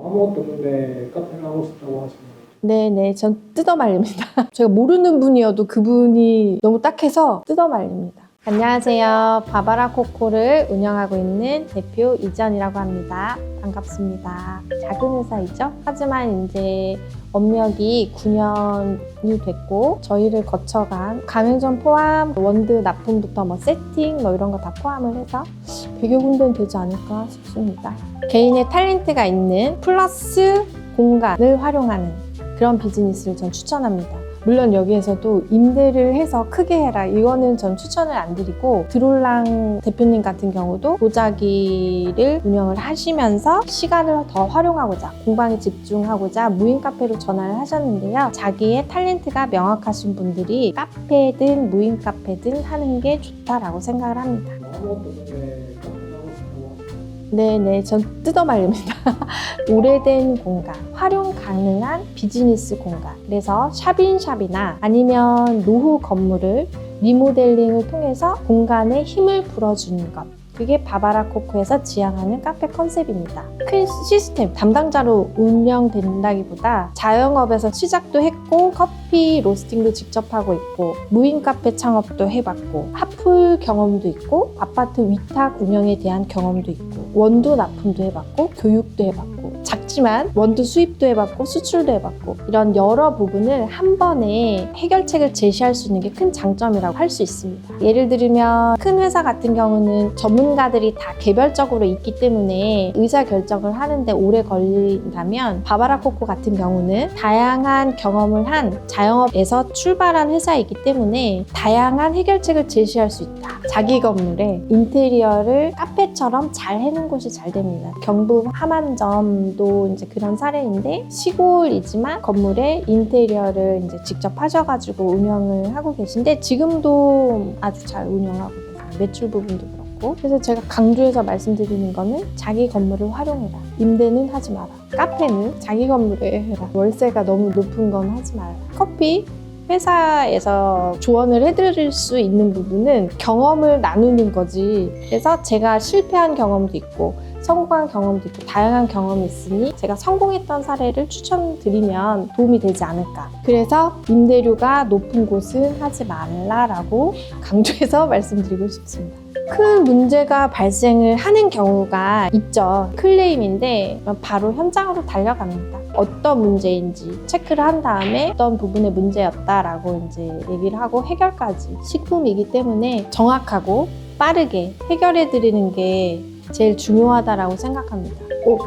아무것도 없는데 카페를 하고 싶다고 하시는 거예요? 네네, 전 뜯어말립니다. 제가 모르는 분이어도 그분이 너무 딱해서 뜯어말립니다. 안녕하세요. 바바라 코코를 운영하고 있는 대표 이지연이라고 합니다. 반갑습니다. 작은 회사이죠. 하지만 이제 업력이 9년이 됐고 저희를 거쳐간 가맹점 포함 원두 납품부터 뭐 세팅 뭐 이런 거 다 포함을 해서 100여 군데는 되지 않을까 싶습니다. 개인의 탤런트가 있는 플러스 공간을 활용하는 그런 비즈니스를 전 추천합니다. 물론 여기에서도 임대를 해서 크게 해라 이거는 전 추천을 안 드리고, 드롤랑 대표님 같은 경우도 도자기를 운영을 하시면서 시간을 더 활용하고자 공방에 집중하고자 무인 카페로 전환을 하셨는데요. 자기의 탤런트가 명확하신 분들이 카페든 무인 카페든 하는 게 좋다라고 생각을 합니다. 아무것도 없는데 카페를 하고 싶다고 하시는 거예요? 네네, 전 뜯어말립니다. 오래된 공간, 활용 가능한 비즈니스 공간. 그래서 샵인샵이나 아니면 노후 건물을 리모델링을 통해서 공간에 힘을 불어주는 것. 그게 바바라 코코에서 지향하는 카페 컨셉입니다. 큰 시스템, 담당자로 운영된다기보다 자영업에서 시작도 했고 커피 로스팅도 직접 하고 있고 무인 카페 창업도 해봤고 핫플 경험도 있고 아파트 위탁 운영에 대한 경험도 있고 원두 납품도 해봤고 교육도 해봤고 작지만 원두 수입도 해봤고 수출도 해봤고 이런 여러 부분을 한 번에 해결책을 제시할 수 있는 게 큰 장점이라고 할 수 있습니다. 예를 들면 큰 회사 같은 경우는 전문가들이 다 개별적으로 있기 때문에 의사결정을 하는데 오래 걸린다면 바바라 코코 같은 경우는 다양한 경험을 한 자영업에서 출발한 회사이기 때문에 다양한 해결책을 제시할 수 있다. 자기 건물에 인테리어를 카페처럼 잘 해놓은 곳이 잘 됩니다. 경북 함안점도 이제 그런 사례인데 시골이지만 건물에 인테리어를 이제 직접 하셔가지고 운영을 하고 계신데 지금도 아주 잘 운영하고 계세요. 매출 부분도 그렇고. 그래서 제가 강조해서 말씀드리는 거는 자기 건물을 활용해라. 임대는 하지 마라. 카페는 자기 건물에 해라. 월세가 너무 높은 건 하지 마라. 커피 회사에서 조언을 해드릴 수 있는 부분은 경험을 나누는 거지. 그래서 제가 실패한 경험도 있고 성공한 경험도 있고 다양한 경험이 있으니 제가 성공했던 사례를 추천드리면 도움이 되지 않을까. 그래서 임대료가 높은 곳은 하지 말라라고 강조해서 말씀드리고 싶습니다. 큰 문제가 발생을 하는 경우가 있죠. 클레임인데 바로 현장으로 달려갑니다. 어떤 문제인지 체크를 한 다음에 어떤 부분의 문제였다라고 이제 얘기를 하고 해결까지. 식품이기 때문에 정확하고 빠르게 해결해 드리는 게 제일 중요하다라고 생각합니다.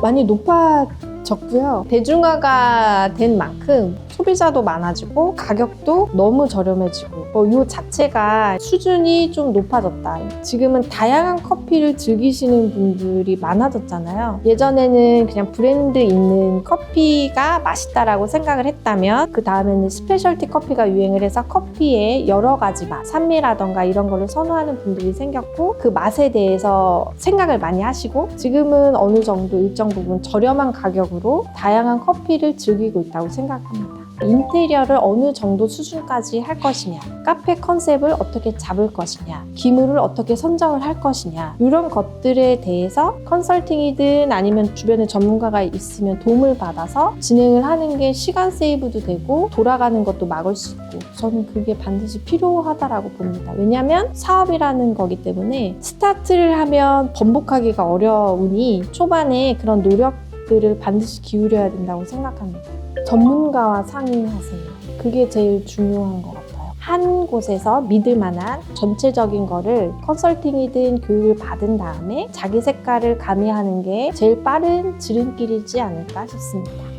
많이 높아졌고요. 대중화가 된 만큼 소비자도 많아지고 가격도 너무 저렴해지고 이 자체가 수준이 좀 높아졌다. 지금은 다양한 커피를 즐기시는 분들이 많아졌잖아요. 예전에는 그냥 브랜드 있는 커피가 맛있다라고 생각을 했다면 그 다음에는 스페셜티 커피가 유행을 해서 커피에 여러 가지 맛, 산미라던가 이런 거를 선호하는 분들이 생겼고 그 맛에 대해서 생각을 많이 하시고 지금은 어느 정도 일정 부분 저렴한 가격으로 다양한 커피를 즐기고 있다고 생각합니다. 인테리어를 어느 정도 수준까지 할 것이냐, 카페 컨셉을 어떻게 잡을 것이냐, 기물을 어떻게 선정을 할 것이냐, 이런 것들에 대해서 컨설팅이든 아니면 주변에 전문가가 있으면 도움을 받아서 진행을 하는 게 시간 세이브도 되고 돌아가는 것도 막을 수 있고 저는 그게 반드시 필요하다라고 봅니다. 왜냐하면 사업이라는 거기 때문에 스타트를 하면 번복하기가 어려우니 초반에 그런 노력들을 반드시 기울여야 된다고 생각합니다. 전문가와 상의하세요. 그게 제일 중요한 것 같아요. 한 곳에서 믿을 만한 전체적인 거를 컨설팅이든 교육을 받은 다음에 자기 색깔을 가미하는 게 제일 빠른 지름길이지 않을까 싶습니다.